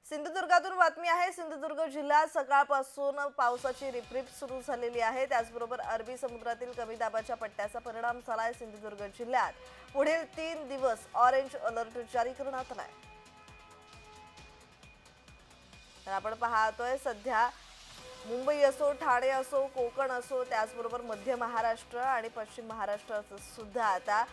सिंधुदुर्गातून बातमी आहे। सिंधुदुर्ग जिल्ह्यात सकाळपासून पावसाची रिपरिप सुरू झालेली आहे। त्याचबरोबर अरबी समुद्रातील कमी दाबाच्या पट्ट्याचा परिणाम झालाय। सिंधुदुर्ग जिल्ह्यात पुढील 3 दिवस ऑरेंज अलर्ट जारी करण्यात आलाय। तर आपण पाहतोय सध्या मुंबई असो, ठाणे असो, कोकण असो, त्याचबरोबर मध्य महाराष्ट्र आणि पश्चिम महाराष्ट्रात सुद्धा आता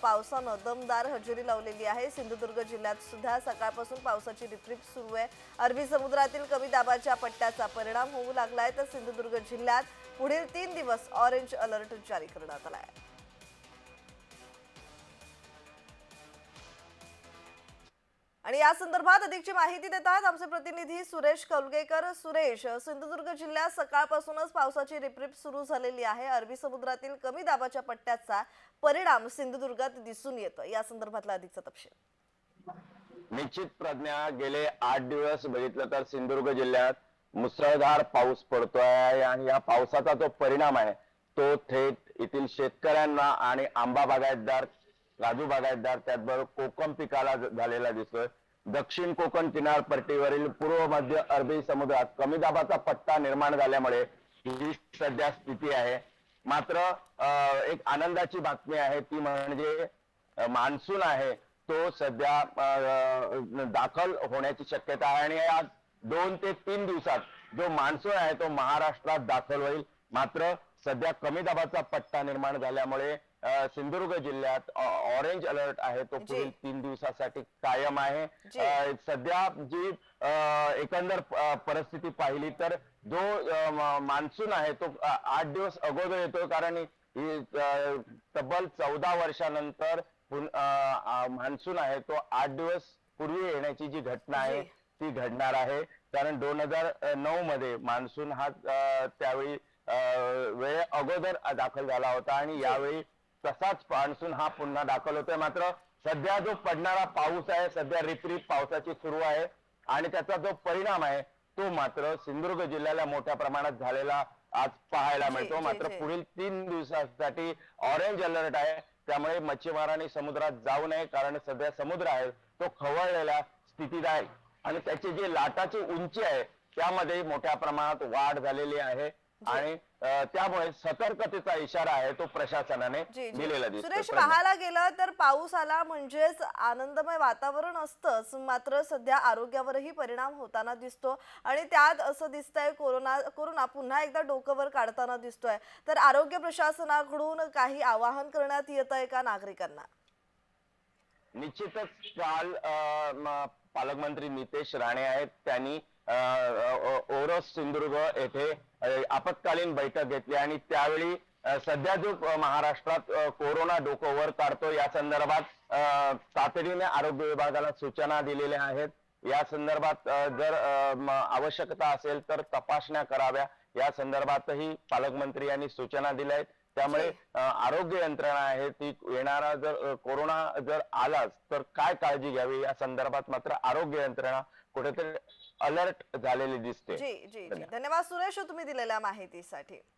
पावसानं दमदार हजेरी लावलेली आहे। सिंधुदुर्ग जिल्ह्यात सुद्धा सकाळपासून पावसाची रिपरिप सुरू आहे। अरबी समुद्रातील कमी दाबाच्या पट्ट्याचा परिणाम होऊ लागलाय। तर सिंधुदुर्ग जिल्ह्यात पुढील 3 दिवस ऑरेंज अलर्ट जारी करण्यात आलाय। आणि या संदर्भात अधिकची माहिती देतात आमचे प्रतिनिधी सुरेश कौलगेकर। सुरेश, सिंधुदुर्ग जिल्ह्यात सकाळपासूनच पावसाची रिपरिप सुरू झालेली आहे। अरबी समुद्रातील कमी दाबाच्या पट्ट्याचा परिणाम सिंधुदुर्गात दिसून येतो। या संदर्भातला अधिकचा तपशील। निश्चित प्रज्ञा, गेले 8 दिवस बघितलं तर सिंधुदुर्ग जिल्ह्यात मुसळधार पाऊस पडतोय आणि या पावसाचा जो परिणाम आहे तो थेट येथील शेतकऱ्यांना आणि आंबा बागायतदार, काजू बागायतदार, त्याचबरोबर कोकम पिकाला झालेला दिसतोय। दक्षिण कोकण किनारपट्टीवरील पूर्व मध्य अरबी समुद्रात कमी दाबाचा पट्टा निर्माण झाल्यामुळे ही सध्या स्थिती आहे। मात्र एक आनंदाची बातमी आहे ती म्हणजे मान्सून आहे तो सध्या दाखल होण्याची शक्यता आहे आणि या 2 ते 3 दिवसात जो मान्सून आहे तो महाराष्ट्रात दाखल होईल। मात्र सध्या कमी दाबाचा पट्टा निर्माण झाल्यामुळे सिंधुदुर्ग जिल्ह्यात ऑरेंज अलर्ट आहे तो पुढील 3 दिवसासाठी कायम आहे। सध्या जी एकंदर परिस्थिती पाहिली तर जो मान्सून आहे तो 8 दिवस अगोदर येतोय, कारण तब्बल 14 वर्षानंतर मान्सून आहे तो 8 दिवस पूर्वी येण्याची जी घटना आहे ती घडणार आहे। कारण 2009 मध्ये मान्सून हा त्यावेळी वेळे अगोदर दाखल झाला होता आणि यावेळी तसाच मान्सून हा पुन्हा दाखल होतोय। मात्र सध्या जो पडणारा पाऊस आहे, सध्या रिपरिप पावसाची सुरू आहे आणि त्याचा जो परिणाम आहे तो मात्र सिंधुदुर्ग जिल्ह्याला मोठ्या प्रमाणात झालेला आज पाहायला मिळतो। मात्र पुढील 3 दिवसासाठी ऑरेंज अलर्ट आहे, त्यामुळे मच्छीमारांनी समुद्रात जाऊ नये, कारण सध्या समुद्र आहे तो खवळलेल्या स्थितीत आहे आणि त्याची जी लाटाची उंची आहे त्यामध्ये मोठ्या प्रमाणात वाढ झालेली आहे आणि त्यामुळे सतर्कतेचा इशारा आहे तो प्रशासनाने दिलेला दिसतो। सुरेश, पाहायला गेलं तर पाऊस आला म्हणजेच आनंदमय वातावरण असतंच, मात्र सध्या आरोग्यावरही परिणाम होताना दिसतो आणि त्यात असं दिसतंय कोरोना पुन्हा एकदा डोकं वर काढताना दिसतोय। तर आरोग्य प्रशासनाकडून काही आवाहन करण्यात येत आहे का नागरिकांना? निश्चितच काल पालकमंत्री नितेश राणे आहेत, त्यांनी ओरोस सिंधुदुर्ग येथे आपत्कालीन बैठक घेतली आणि त्यावेळी सध्या जो महाराष्ट्रात कोरोना डोकं वर काढतो या संदर्भात तातडीने आरोग्य विभागाला सूचना दिलेल्या आहेत। या संदर्भात जर आवश्यकता असेल तर तपासण्या कराव्या या संदर्भातही पालकमंत्री यांनी सूचना दिल्या आहेत। त्यामुळे आरोग्य यंत्रणा आहे ती येणारा जर कोरोना जर आलाच तर काय काळजी घ्यावी या संदर्भात मात्र आरोग्य यंत्रणा कुठेतरी अलर्ट झालेली दिसते। जी जी जी, धन्यवाद सुरेश तुम्ही दिलेल्या माहितीसाठी।